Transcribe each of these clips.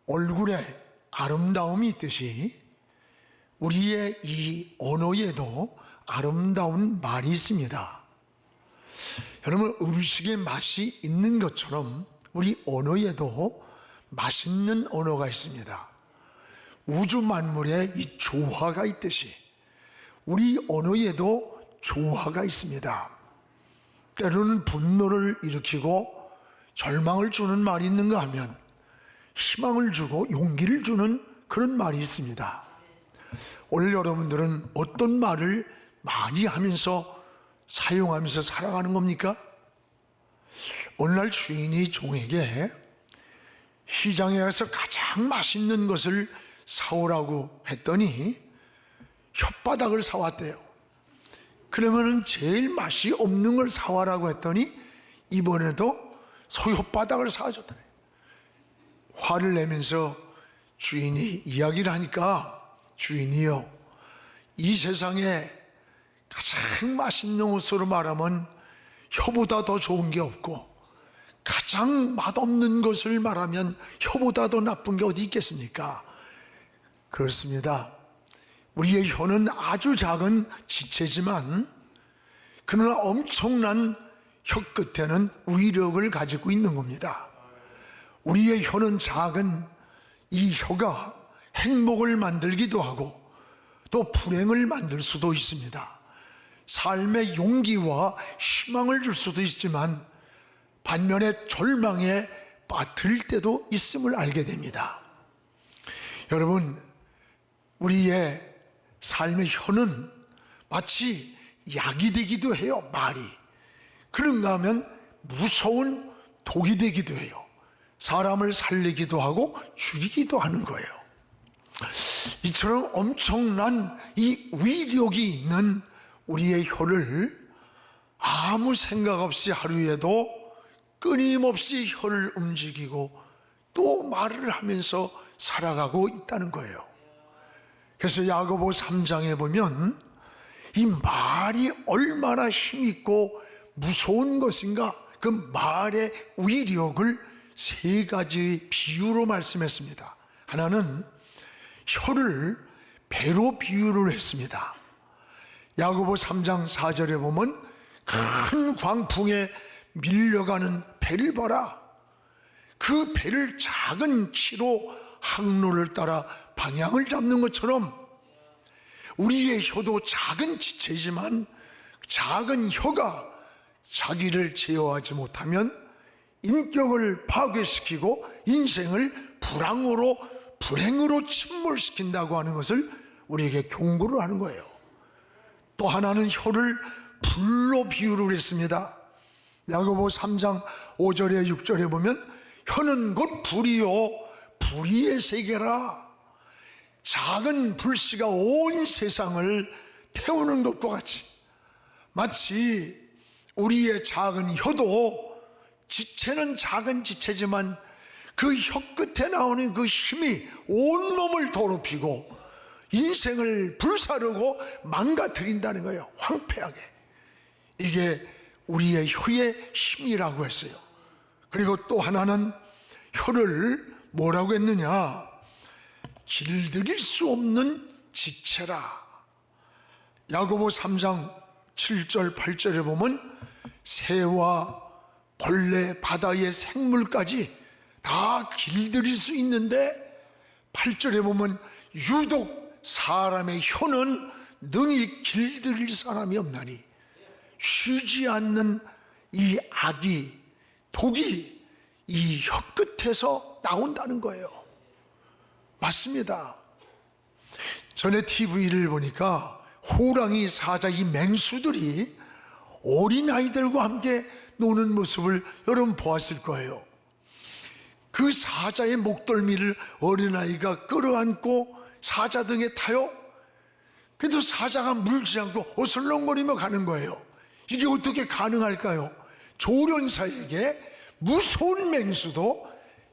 얼굴에 아름다움이 있듯이 우리의 이 언어에도 아름다운 말이 있습니다. 여러분, 음식의 맛이 있는 것처럼 우리 언어에도 맛있는 언어가 있습니다. 우주 만물에 이 조화가 있듯이 우리 언어에도 조화가 있습니다. 때로는 분노를 일으키고 절망을 주는 말이 있는가 하면 희망을 주고 용기를 주는 그런 말이 있습니다. 오늘 여러분들은 어떤 말을 많이 하면서 사용하면서 살아가는 겁니까? 오늘날 주인이 종에게 시장에 가서 가장 맛있는 것을 사오라고 했더니 혓바닥을 사왔대요. 그러면은 제일 맛이 없는 걸 사와라고 했더니 이번에도 소혓바닥을 사줬더래. 화를 내면서 주인이 이야기를 하니까, 주인이요, 이 세상에 가장 맛있는 것으로 말하면 혀보다 더 좋은 게 없고, 가장 맛없는 것을 말하면 혀보다 더 나쁜 게 어디 있겠습니까? 그렇습니다. 우리의 혀는 아주 작은 지체지만 그러나 엄청난 혀 끝에는 위력을 가지고 있는 겁니다. 우리의 혀는 작은 이 혀가 행복을 만들기도 하고 또 불행을 만들 수도 있습니다. 삶의 용기와 희망을 줄 수도 있지만 반면에 절망에 빠뜨릴 때도 있음을 알게 됩니다. 여러분, 우리의 삶의 혀는 마치 약이 되기도 해요. 말이 그런가 하면 무서운 독이 되기도 해요. 사람을 살리기도 하고 죽이기도 하는 거예요. 이처럼 엄청난 이 위력이 있는 우리의 혀를 아무 생각 없이 하루에도 끊임없이 혀를 움직이고 또 말을 하면서 살아가고 있다는 거예요. 그래서 야고보 3장에 보면 이 말이 얼마나 힘있고 무서운 것인가, 그 말의 위력을 세 가지 비유로 말씀했습니다. 하나는 혀를 배로 비유를 했습니다. 야고보 3장 4절에 보면 큰 광풍에 밀려가는 배를 봐라. 그 배를 작은 키로 항로를 따라 방향을 잡는 것처럼 우리의 혀도 작은 지체이지만 작은 혀가 자기를 제어하지 못하면 인격을 파괴시키고 인생을 불행으로 침몰시킨다고 하는 것을 우리에게 경고를 하는 거예요. 또 하나는 혀를 불로 비유를 했습니다. 야고보 3장 5절에 6절에 보면 혀는 곧 불이요 불의의 세계라. 작은 불씨가 온 세상을 태우는 것과 같이 마치 우리의 작은 혀도 지체는 작은 지체지만 그 혀 끝에 나오는 그 힘이 온몸을 더럽히고 인생을 불사르고 망가뜨린다는 거예요. 황폐하게. 이게 우리의 혀의 힘이라고 했어요. 그리고 또 하나는 혀를 뭐라고 했느냐? 길들일 수 없는 지체라. 야고보 3장 7절 8절에 보면 새와 벌레, 바다의 생물까지 다 길들일 수 있는데 8절에 보면 유독 사람의 혀는 능히 길들일 사람이 없나니, 쉬지 않는 이 악이, 독이 이 혀 끝에서 나온다는 거예요. 맞습니다. 전에 TV를 보니까 호랑이, 사자, 이 맹수들이 어린아이들과 함께 노는 모습을 여러분 보았을 거예요. 그 사자의 목덜미를 어린아이가 끌어안고 사자 등에 타요. 그래도 사자가 물지 않고 어슬렁거리며 가는 거예요. 이게 어떻게 가능할까요? 조련사에게 무서운 맹수도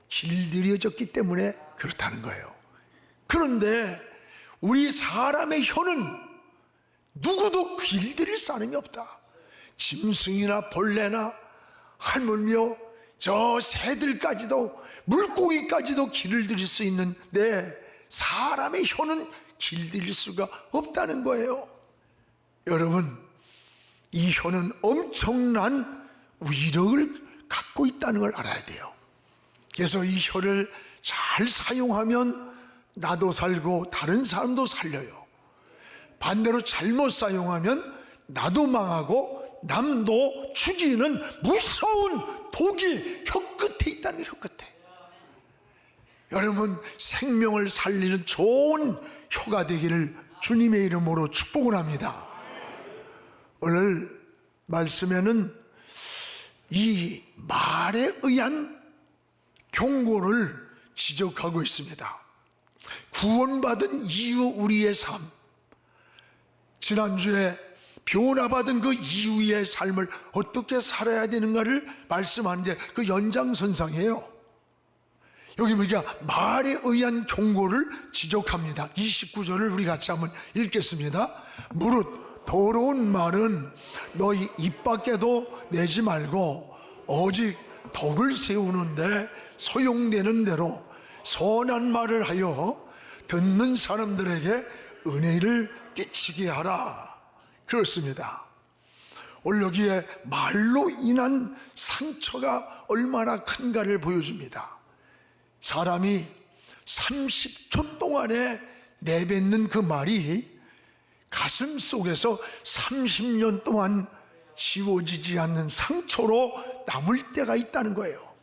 길들여졌기 때문에 그렇다는 거예요. 그런데 우리 사람의 혀는 누구도 길들일 사람이 없다. 짐승이나 벌레나 하물며 저 새들까지도 물고기까지도 길을 들일 수 있는데 사람의 혀는 길들일 수가 없다는 거예요. 여러분, 이 혀는 엄청난 위력을 갖고 있다는 걸 알아야 돼요. 그래서 이 혀를 잘 사용하면 나도 살고 다른 사람도 살려요. 반대로 잘못 사용하면 나도 망하고 남도 죽이는 무서운 독이 혀 끝에 있다는 거예요. 혀 끝에. 여러분, 생명을 살리는 좋은 혀가 되기를 주님의 이름으로 축복을 합니다. 오늘 말씀에는 이 말에 의한 경고를 지적하고 있습니다. 구원받은 이후 우리의 삶, 지난주에 변화받은 그 이후의 삶을 어떻게 살아야 되는가를 말씀하는데 그 연장선상이에요. 여기 보니까 말에 의한 경고를 지적합니다. 29절을 우리 같이 한번 읽겠습니다. 무릇 더러운 말은 너희 입 밖에도 내지 말고 오직 덕을 세우는데 소용되는 대로 선한 말을 하여 듣는 사람들에게 은혜를 끼치게 하라. 그렇습니다. 오늘 여기에 말로 인한 상처가 얼마나 큰가를 보여줍니다. 사람이 30초 동안에 내뱉는 그 말이 가슴 속에서 30년 동안 지워지지 않는 상처로 남을 때가 있다는 거예요.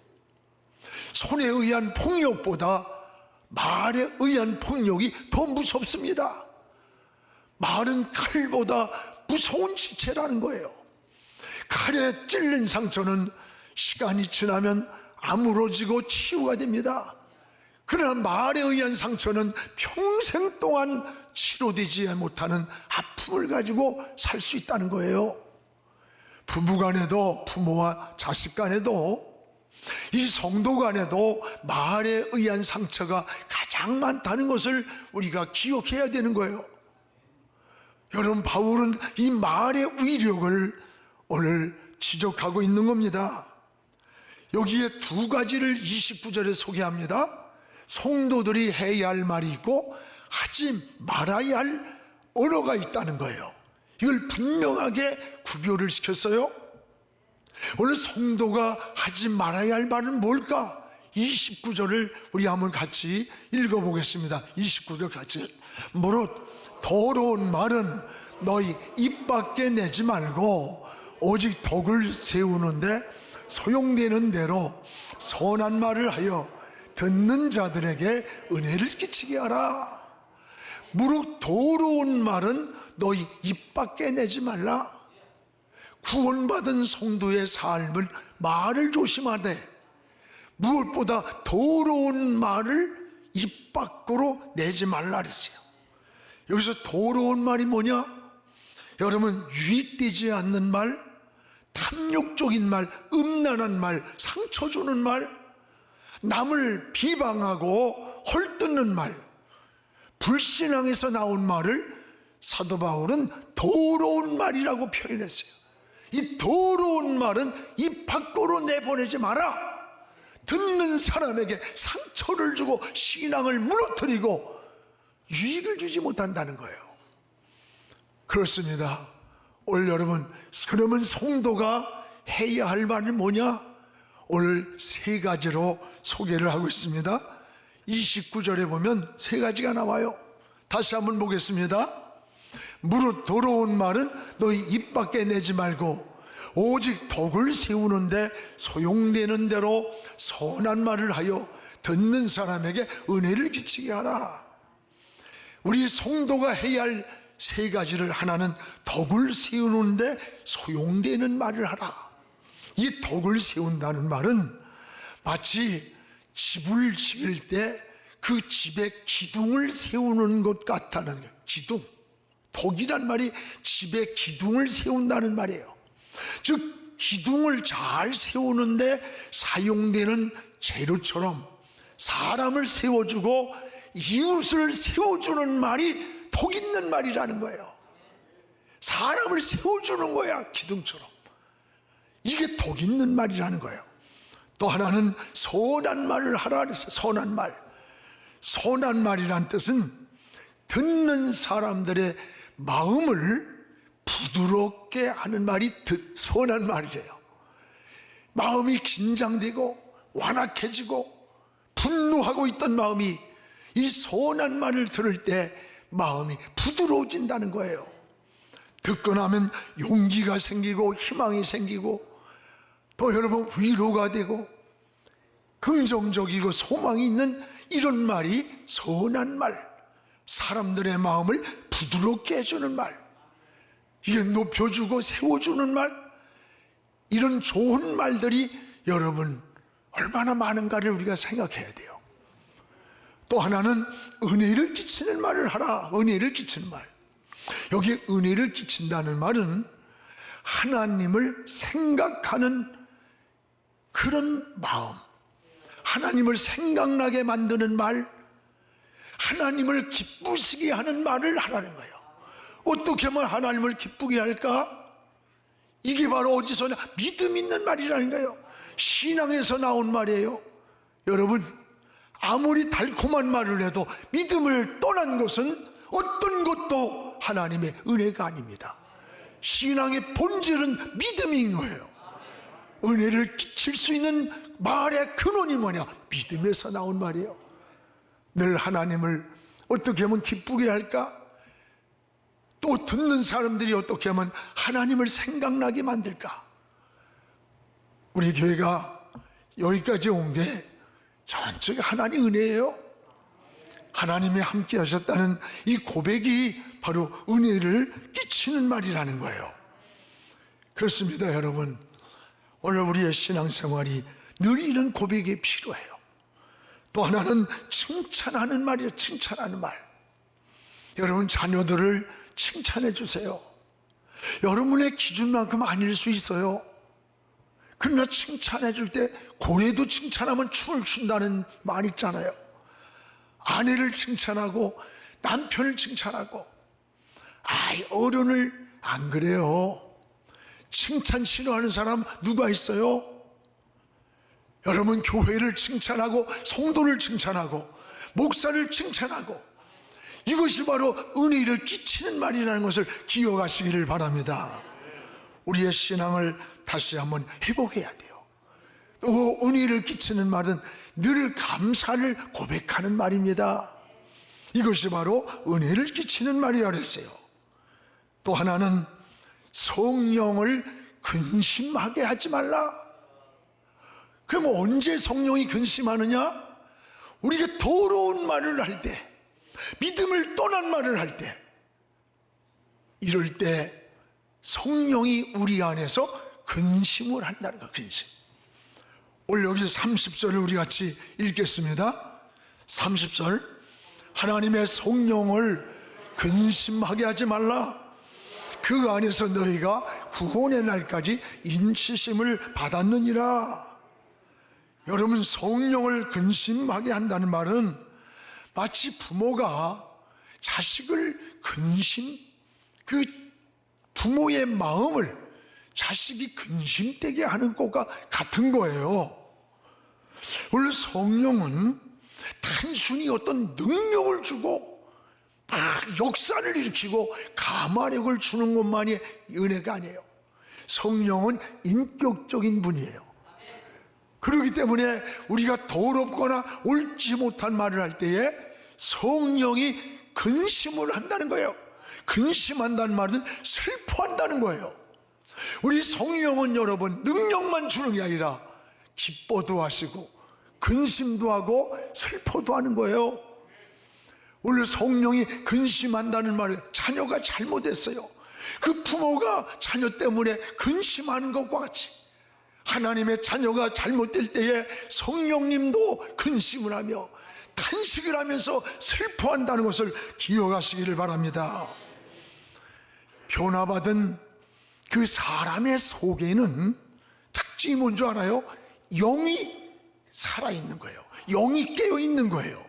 손에 의한 폭력보다 말에 의한 폭력이 더 무섭습니다. 말은 칼보다 무서운 지체라는 거예요. 칼에 찔린 상처는 시간이 지나면 아물어지고 치유가 됩니다. 그러나 말에 의한 상처는 평생 동안 치료되지 못하는 아픔을 가지고 살 수 있다는 거예요. 부부간에도, 부모와 자식 간에도, 이 성도 간에도 말에 의한 상처가 가장 많다는 것을 우리가 기억해야 되는 거예요. 여러분, 바울은 이 말의 위력을 오늘 지적하고 있는 겁니다. 여기에 두 가지를 29절에 소개합니다. 성도들이 해야 할 말이 있고 하지 말아야 할 언어가 있다는 거예요. 이걸 분명하게 구별을 시켰어요. 오늘 성도가 하지 말아야 할 말은 뭘까? 29절을 우리 한번 같이 읽어보겠습니다. 29절 같이. 무릇 더러운 말은 너희 입 밖에 내지 말고 오직 덕을 세우는데 소용되는 대로 선한 말을 하여 듣는 자들에게 은혜를 끼치게 하라. 무릇 더러운 말은 너희 입 밖에 내지 말라. 구원받은 성도의 삶을 말을 조심하되 무엇보다 더러운 말을 입 밖으로 내지 말라 그랬어요. 여기서 더러운 말이 뭐냐? 여러분, 유익되지 않는 말, 탐욕적인 말, 음란한 말, 상처 주는 말, 남을 비방하고 헐뜯는 말, 불신앙에서 나온 말을 사도 바울은 더러운 말이라고 표현했어요. 이 더러운 말은 입 밖으로 내보내지 마라. 듣는 사람에게 상처를 주고 신앙을 무너뜨리고 유익을 주지 못한다는 거예요. 그렇습니다. 오늘 여러분, 그러면 성도가 해야 할 말은 뭐냐? 오늘 세 가지로 소개를 하고 있습니다. 29절에 보면 세 가지가 나와요. 다시 한번 보겠습니다. 무릇 더러운 말은 너희 입 밖에 내지 말고 오직 덕을 세우는데 소용되는 대로 선한 말을 하여 듣는 사람에게 은혜를 끼치게 하라. 우리 성도가 해야 할 세 가지를, 하나는 덕을 세우는데 소용되는 말을 하라. 이 덕을 세운다는 말은 마치 집을 지을 때 그 집에 기둥을 세우는 것 같다는 거예요. 기둥. 덕이란 말이 집에 기둥을 세운다는 말이에요. 즉 기둥을 잘 세우는데 사용되는 재료처럼 사람을 세워주고 이웃을 세워주는 말이 덕 있는 말이라는 거예요. 사람을 세워주는 거야, 기둥처럼. 이게 덕 있는 말이라는 거예요. 또 하나는 선한 말을 하라 그랬어요. 선한 말. 선한 말이란 뜻은 듣는 사람들의 마음을 부드럽게 하는 말이 선한 말이래요. 마음이 긴장되고 완악해지고 분노하고 있던 마음이 이 선한 말을 들을 때 마음이 부드러워진다는 거예요. 듣고 나면 용기가 생기고 희망이 생기고 또 여러분 위로가 되고 긍정적이고 소망이 있는 이런 말이 선한 말, 사람들의 마음을 부드럽게 해주는 말, 이게 높여주고 세워주는 말, 이런 좋은 말들이 여러분 얼마나 많은가를 우리가 생각해야 돼요. 또 하나는 은혜를 끼치는 말을 하라. 은혜를 끼치는 말. 여기 은혜를 끼친다는 말은 하나님을 생각하는 그런 마음, 하나님을 생각나게 만드는 말, 하나님을 기쁘시게 하는 말을 하라는 거예요. 어떻게 하면 하나님을 기쁘게 할까? 이게 바로 어디서냐? 믿음 있는 말이라는 거예요. 신앙에서 나온 말이에요. 여러분, 아무리 달콤한 말을 해도 믿음을 떠난 것은 어떤 것도 하나님의 은혜가 아닙니다. 신앙의 본질은 믿음인 거예요. 은혜를 끼칠 수 있는 말의 근원이 뭐냐? 믿음에서 나온 말이에요. 늘 하나님을 어떻게 하면 기쁘게 할까? 또 듣는 사람들이 어떻게 하면 하나님을 생각나게 만들까? 우리 교회가 여기까지 온 게 전적이 하나님 은혜예요. 하나님이 함께 하셨다는 이 고백이 바로 은혜를 끼치는 말이라는 거예요. 그렇습니다, 여러분. 오늘 우리의 신앙생활이 늘 이런 고백이 필요해요. 또 하나는 칭찬하는 말이에요. 칭찬하는 말. 여러분 자녀들을 칭찬해 주세요. 여러분의 기준만큼 아닐 수 있어요. 그러나 칭찬해 줄 때 고래도 칭찬하면 춤을 춘다는 말 있잖아요. 아내를 칭찬하고 남편을 칭찬하고, 아이 어른을 안 그래요. 칭찬 싫어하는 사람 누가 있어요? 여러분 교회를 칭찬하고 성도를 칭찬하고 목사를 칭찬하고, 이것이 바로 은혜를 끼치는 말이라는 것을 기억하시기를 바랍니다. 우리의 신앙을 다시 한번 회복해야 돼요. 또 은혜를 끼치는 말은 늘 감사를 고백하는 말입니다. 이것이 바로 은혜를 끼치는 말이라 그랬어요. 또 하나는 성령을 근심하게 하지 말라. 그럼 언제 성령이 근심하느냐? 우리가 더러운 말을 할 때, 믿음을 떠난 말을 할 때, 이럴 때 성령이 우리 안에서 근심을 한다는 거예요. 근심. 오늘 여기서 30절을 우리 같이 읽겠습니다. 30절. 하나님의 성령을 근심하게 하지 말라. 그 안에서 너희가 구원의 날까지 인치심을 받았느니라. 여러분, 성령을 근심하게 한다는 말은 마치 부모가 자식을 그 부모의 마음을 자식이 근심되게 하는 것과 같은 거예요. 원래 성령은 단순히 어떤 능력을 주고 막 역사를 일으키고 감화력을 주는 것만이 은혜가 아니에요. 성령은 인격적인 분이에요. 그렇기 때문에 우리가 더럽거나 옳지 못한 말을 할 때에 성령이 근심을 한다는 거예요. 근심한다는 말은 슬퍼한다는 거예요. 우리 성령은 여러분 능력만 주는 게 아니라 기뻐도 하시고 근심도 하고 슬퍼도 하는 거예요. 원래 성령이 근심한다는 말은 자녀가 잘못했어요. 그 부모가 자녀 때문에 근심하는 것과 같이 하나님의 자녀가 잘못될 때에 성령님도 근심을 하며 탄식을 하면서 슬퍼한다는 것을 기억하시기를 바랍니다. 변화받은 그 사람의 속에는 특징이 뭔지 알아요? 영이 살아있는 거예요. 영이 깨어있는 거예요.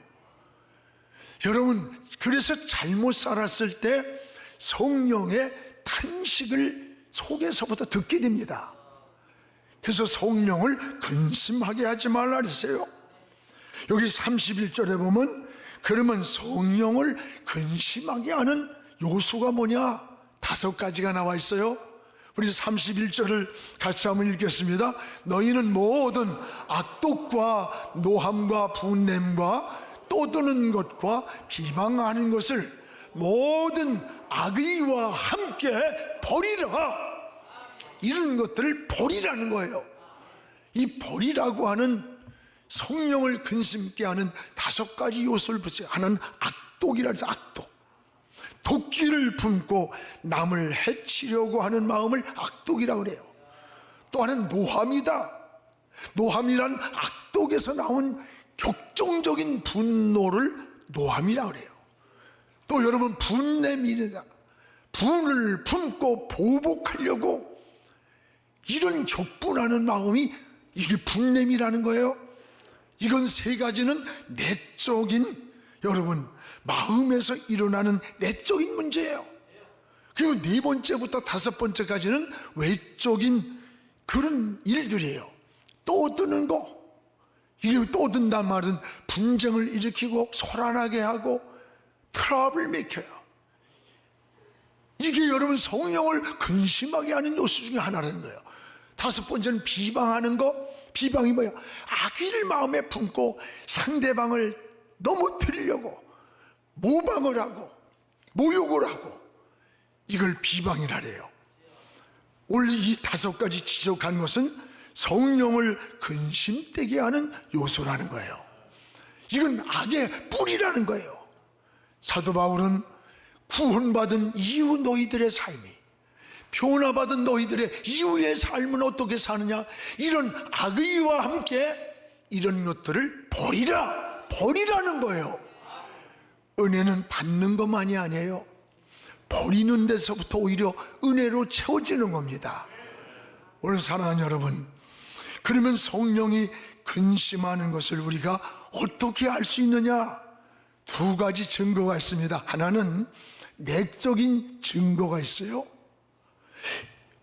여러분, 그래서 잘못 살았을 때 성령의 탄식을 속에서부터 듣게 됩니다. 그래서 성령을 근심하게 하지 말라 그랬어요. 여기 31절에 보면 그러면 성령을 근심하게 하는 요소가 뭐냐? 5가지가 나와 있어요. 우리 31절을 같이 한번 읽겠습니다. 너희는 모든 악독과 노함과 분냄과 떠드는 것과 비방하는 것을 모든 악의와 함께 버리라. 이런 것들을 버리라는 거예요. 이 버리라고 하는 성령을 근심케 하는 5가지 요소를 붙여요. 하나는 악독이라 해서 악독. 도끼를 품고 남을 해치려고 하는 마음을 악독이라고 그래요. 또 하나는 노함이다. 노함이란 악독에서 나온 격정적인 분노를 노함이라고 그래요. 또 여러분 분냄이라, 분을 품고 보복하려고 이런 격분하는 마음이 이게 분냄이라는 거예요. 이건 3가지는 내적인, 여러분 마음에서 일어나는 내적인 문제예요. 그리고 4번째부터 5번째까지는 외적인 그런 일들이에요. 떠드는 거, 이게 떠든단 말은 분쟁을 일으키고 소란하게 하고 트러블 메이커예요. 이게 여러분 성령을 근심하게 하는 요소 중에 하나라는 거예요. 5번째는 비방하는 거. 비방이 뭐야? 악의를 마음에 품고 상대방을 넘어뜨리려고 모방을 하고 모욕을 하고, 이걸 비방이라래요. 오늘 이 5가지 지적한 것은 성령을 근심되게 하는 요소라는 거예요. 이건 악의 뿌리라는 거예요. 사도 바울은 구원받은 이후 너희들의 삶이, 변화받은 너희들의 이후의 삶은 어떻게 사느냐, 이런 악의와 함께 이런 것들을 버리라는 거예요. 은혜는 받는 것만이 아니에요. 버리는 데서부터 오히려 은혜로 채워지는 겁니다. 오늘 사랑하는 여러분, 그러면 성령이 근심하는 것을 우리가 어떻게 알 수 있느냐? 2가지 증거가 있습니다. 하나는 내적인 증거가 있어요.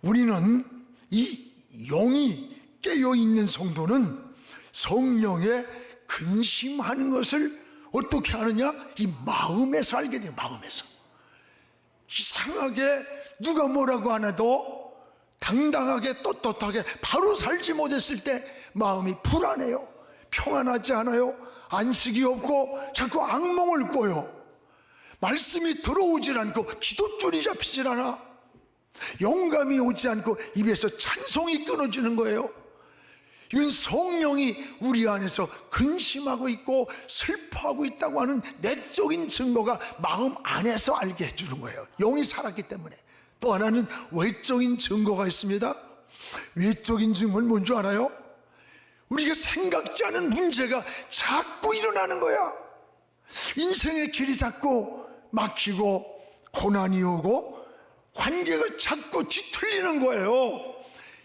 우리는 이 영이 깨어있는 성도는 성령에 근심하는 것을 어떻게 하느냐? 이 마음에서 알게 돼요. 마음에서. 이상하게 누가 뭐라고 안 해도 당당하게 떳떳하게 바로 살지 못했을 때 마음이 불안해요. 평안하지 않아요. 안식이 없고 자꾸 악몽을 꿔요. 말씀이 들어오질 않고 기도줄이 잡히질 않아. 영감이 오지 않고 입에서 찬송이 끊어지는 거예요. 이건 성령이 우리 안에서 근심하고 있고 슬퍼하고 있다고 하는 내적인 증거가 마음 안에서 알게 해주는 거예요. 영이 살았기 때문에. 또 하나는 외적인 증거가 있습니다. 외적인 증거는 뭔지 알아요? 우리가 생각지 않은 문제가 자꾸 일어나는 거야. 인생의 길이 자꾸 막히고 고난이 오고 관계가 자꾸 뒤틀리는 거예요.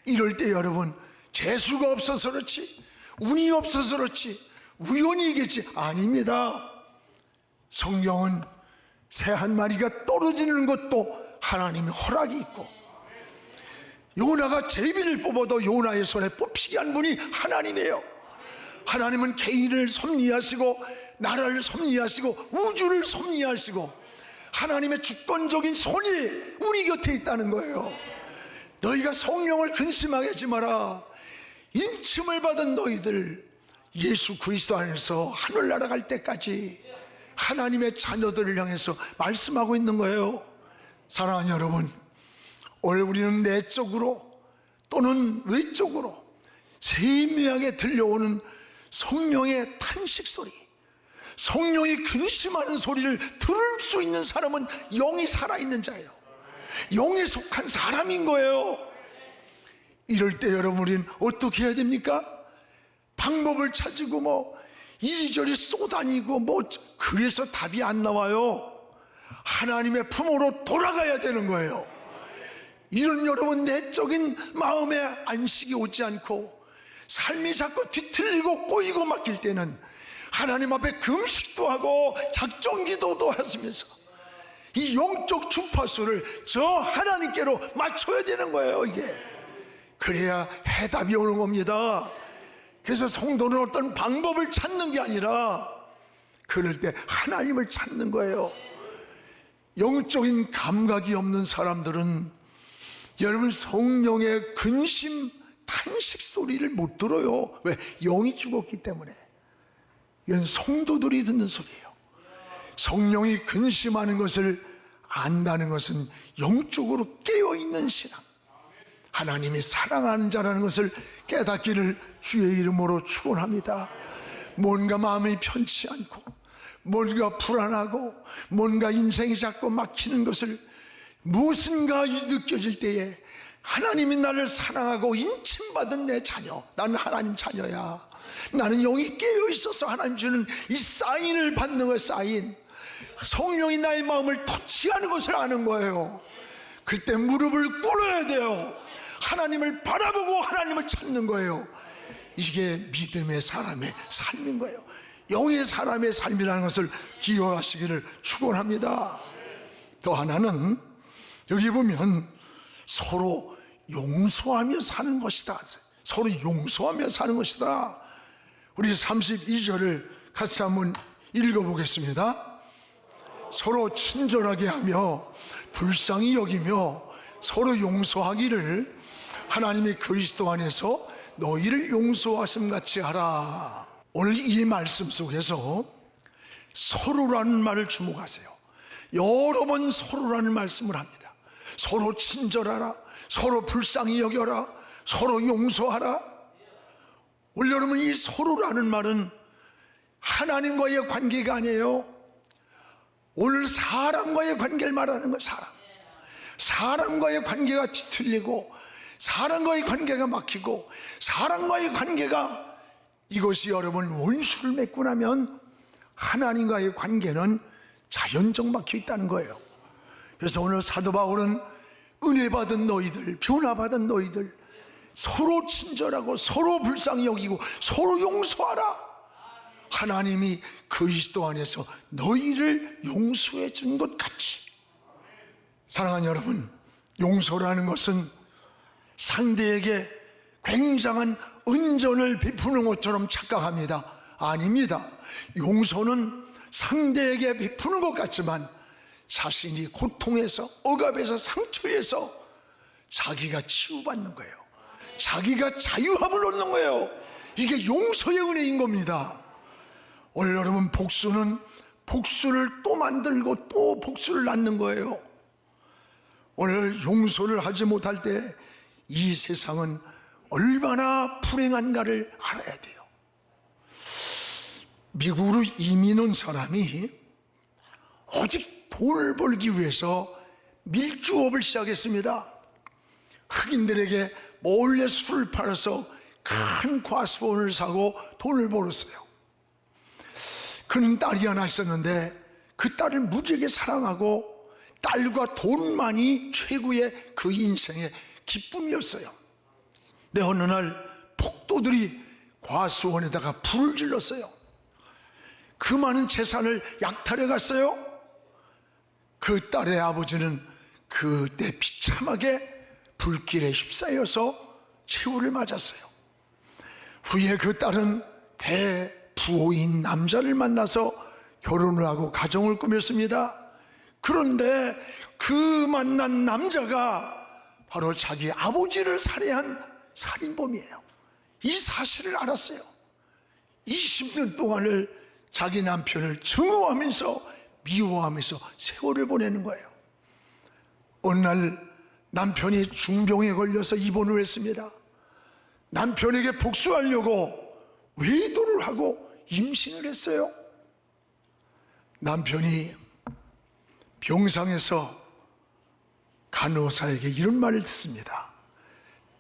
이럴 때 여러분, 재수가 없어서 그렇지, 운이 없어서 그렇지, 우연이겠지, 아닙니다. 성경은 새 한 마리가 떨어지는 것도 하나님의 허락이 있고, 요나가 제비를 뽑아도 요나의 손에 뽑히게 한 분이 하나님이에요. 하나님은 개인을 섭리하시고 나라를 섭리하시고 우주를 섭리하시고 하나님의 주권적인 손이 우리 곁에 있다는 거예요. 너희가 성령을 근심하게 하지 마라. 인침을 받은 너희들 예수 그리스도 안에서 하늘나라 갈 때까지 하나님의 자녀들을 향해서 말씀하고 있는 거예요. 사랑하는 여러분, 오늘 우리는 내적으로 또는 외적으로 세미하게 들려오는 성령의 탄식 소리, 성령이 근심하는 소리를 들을 수 있는 사람은 영이 살아있는 자예요. 영에 속한 사람인 거예요. 이럴 때 여러분, 우리는 어떻게 해야 됩니까? 방법을 찾고 이리저리 쏘다니고 그래서 답이 안 나와요. 하나님의 품으로 돌아가야 되는 거예요. 이런 여러분 내적인 마음에 안식이 오지 않고 삶이 자꾸 뒤틀리고 꼬이고 막힐 때는 하나님 앞에 금식도 하고 작정기도도 하시면서 이 영적 주파수를 저 하나님께로 맞춰야 되는 거예요. 이게 그래야 해답이 오는 겁니다. 그래서 성도는 어떤 방법을 찾는 게 아니라 그럴 때 하나님을 찾는 거예요. 영적인 감각이 없는 사람들은 여러분 성령의 근심 탄식 소리를 못 들어요. 왜? 영이 죽었기 때문에. 이건 성도들이 듣는 소리예요. 성령이 근심하는 것을 안다는 것은 영적으로 깨어있는 신앙, 하나님이 사랑하는 자라는 것을 깨닫기를 주의 이름으로 축원합니다. 뭔가 마음이 편치 않고 뭔가 불안하고 뭔가 인생이 자꾸 막히는 것을 무엇인가 느껴질 때에 하나님이 나를 사랑하고 인침받은 내 자녀, 나는 하나님 자녀야, 나는 영이 깨어있어서 하나님 주는 이 사인을 받는 거예요. 사인, 성령이 나의 마음을 터치하는 것을 아는 거예요. 그때 무릎을 꿇어야 돼요. 하나님을 바라보고 하나님을 찾는 거예요. 이게 믿음의 사람의 삶인 거예요. 영의 사람의 삶이라는 것을 기억하시기를 축원합니다. 또 하나는 여기 보면 서로 용서하며 사는 것이다. 서로 용서하며 사는 것이다. 우리 32절을 같이 한번 읽어보겠습니다. 서로 친절하게 하며 불쌍히 여기며 서로 용서하기를 하나님이 그리스도 안에서 너희를 용서하심 같이 하라. 오늘 이 말씀 속에서 서로라는 말을 주목하세요. 여러 번 서로라는 말씀을 합니다. 서로 친절하라, 서로 불쌍히 여겨라, 서로 용서하라. 오늘 여러분, 이 서로라는 말은 하나님과의 관계가 아니에요. 오늘 사람과의 관계를 말하는 거예요. 사람과의 관계가 뒤틀리고 사람과의 관계가 막히고 사람과의 관계가, 이것이 여러분 원수를 맺고 나면 하나님과의 관계는 자연적 막혀 있다는 거예요. 그래서 오늘 사도 바울은 은혜 받은 너희들, 변화 받은 너희들, 서로 친절하고 서로 불쌍히 여기고 서로 용서하라. 하나님이 그리스도 안에서 너희를 용서해 준 것 같이. 사랑하는 여러분, 용서라는 것은 상대에게 굉장한 은전을 베푸는 것처럼 착각합니다. 아닙니다. 용서는 상대에게 베푸는 것 같지만 자신이 고통에서, 억압에서, 상처에서 자기가 치유받는 거예요. 자기가 자유함을 얻는 거예요. 이게 용서의 은혜인 겁니다. 오늘 여러분, 복수는 복수를 또 만들고 또 복수를 낳는 거예요. 오늘 용서를 하지 못할 때 이 세상은 얼마나 불행한가를 알아야 돼요. 미국으로 이민 온 사람이 오직 돈을 벌기 위해서 밀주업을 시작했습니다. 흑인들에게 몰래 술을 팔아서 큰 과수원을 사고 돈을 벌었어요. 그는 딸이 하나 있었는데 그 딸을 무지하게 사랑하고 딸과 돈만이 최고의 그 인생의 기쁨이었어요. 근데 어느 날 폭도들이 과수원에다가 불을 질렀어요. 그 많은 재산을 약탈해 갔어요. 그 딸의 아버지는 그때 비참하게 불길에 휩싸여서 최후를 맞았어요. 후에 그 딸은 대부호인 남자를 만나서 결혼을 하고 가정을 꾸몄습니다. 그런데 그 만난 남자가 바로 자기 아버지를 살해한 살인범이에요. 이 사실을 알았어요. 20년 동안을 자기 남편을 증오하면서 미워하면서 세월을 보내는 거예요. 어느 날 남편이 중병에 걸려서 입원을 했습니다. 남편에게 복수하려고 외도를 하고 임신을 했어요. 남편이 병상에서 간호사에게 이런 말을 듣습니다.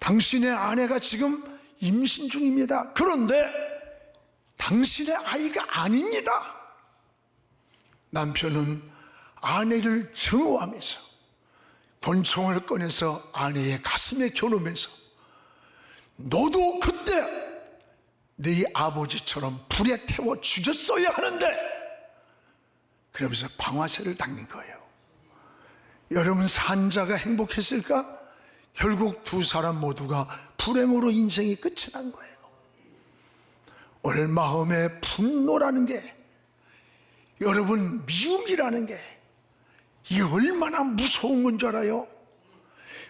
당신의 아내가 지금 임신 중입니다. 그런데 당신의 아이가 아닙니다. 남편은 아내를 증오하면서 권총을 꺼내서 아내의 가슴에 겨누면서 너도 그때 네 아버지처럼 불에 태워 죽였어야 하는데, 그러면서 방아쇠를 당긴 거예요. 여러분, 산자가 행복했을까? 결국 두 사람 모두가 불행으로 인생이 끝이 난 거예요. 오늘 마음의 분노라는 게, 여러분 미움이라는 게 이게 얼마나 무서운 건 줄 알아요?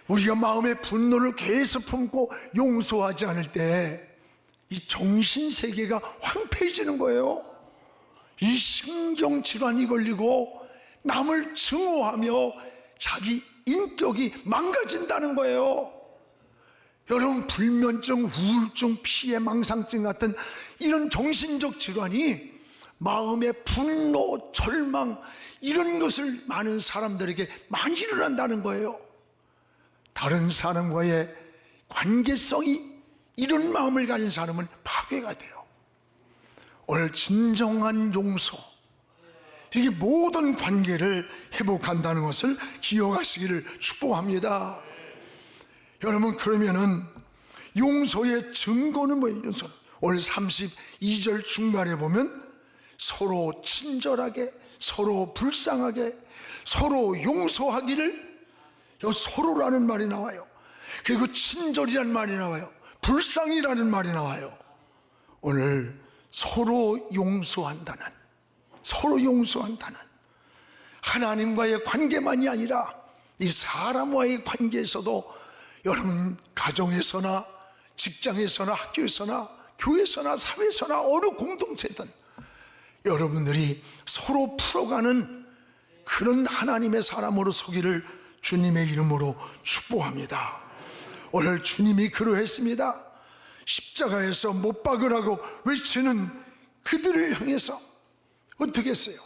우리가 마음의 분노를 계속 품고 용서하지 않을 때 이 정신세계가 황폐해지는 거예요. 이 신경질환이 걸리고 남을 증오하며 자기 인격이 망가진다는 거예요. 여러분, 불면증, 우울증, 피해 망상증 같은 이런 정신적 질환이 마음의 분노, 절망 이런 것을 많은 사람들에게 많이 일어난다는 거예요. 다른 사람과의 관계성이 이런 마음을 가진 사람은 파괴가 돼요. 오늘 진정한 용서, 이게 모든 관계를 회복한다는 것을 기억하시기를 축복합니다. 여러분, 그러면은 용서의 증거는 뭐예요? 용서는 오늘 32절 중간에 보면 서로 친절하게, 서로 불쌍하게, 서로 용서하기를, 여기 서로라는 말이 나와요. 그리고 친절이라는 말이 나와요. 불쌍이라는 말이 나와요. 오늘 서로 용서한다는, 서로 용서한다는 하나님과의 관계만이 아니라 이 사람과의 관계에서도, 여러분 가정에서나 직장에서나 학교에서나 교회에서나 사회에서나 어느 공동체든 여러분들이 서로 풀어가는 그런 하나님의 사람으로 서기를 주님의 이름으로 축복합니다. 오늘 주님이 그러했습니다. 십자가에서 못 박으라고 외치는 그들을 향해서 어떻게 했어요?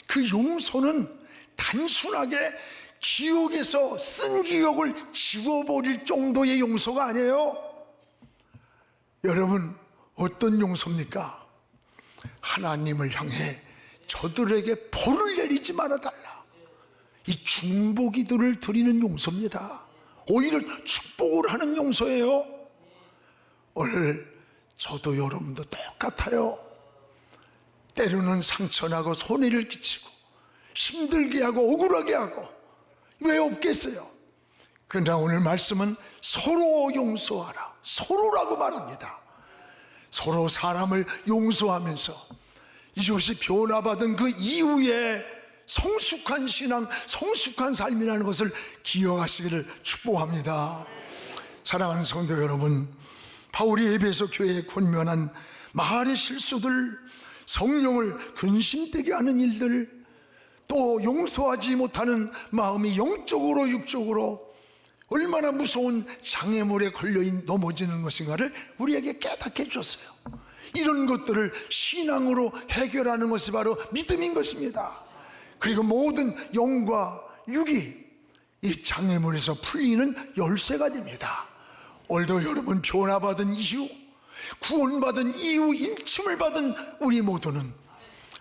그 용서는 단순하게 기억에서 쓴 기억을 지워버릴 정도의 용서가 아니에요. 여러분, 어떤 용서입니까? 하나님을 향해 저들에게 벌을 내리지 말아달라, 이 중보기도를 드리는 용서입니다. 오히려 축복을 하는 용서예요. 오늘 저도 여러분도 똑같아요. 때로는 상처나고 손해를 끼치고 힘들게 하고 억울하게 하고 왜 없겠어요? 그러나 오늘 말씀은 서로 용서하라, 서로라고 말합니다. 서로 사람을 용서하면서 이것이 변화받은 그 이후에 성숙한 신앙, 성숙한 삶이라는 것을 기억하시기를 축복합니다. 사랑하는 성도 여러분, 바울이 에베소 교회에 권면한 말의 실수들, 성령을 근심되게 하는 일들, 또 용서하지 못하는 마음이 영적으로 육적으로 얼마나 무서운 장애물에 걸려 넘어지는 것인가를 우리에게 깨닫게 해줬어요. 이런 것들을 신앙으로 해결하는 것이 바로 믿음인 것입니다. 그리고 모든 영과 육이 이 장애물에서 풀리는 열쇠가 됩니다. 오늘도 여러분 변화받은 이후, 구원받은 이후, 인침을 받은 우리 모두는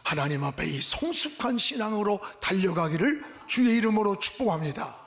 하나님 앞에 이 성숙한 신앙으로 달려가기를 주의 이름으로 축복합니다.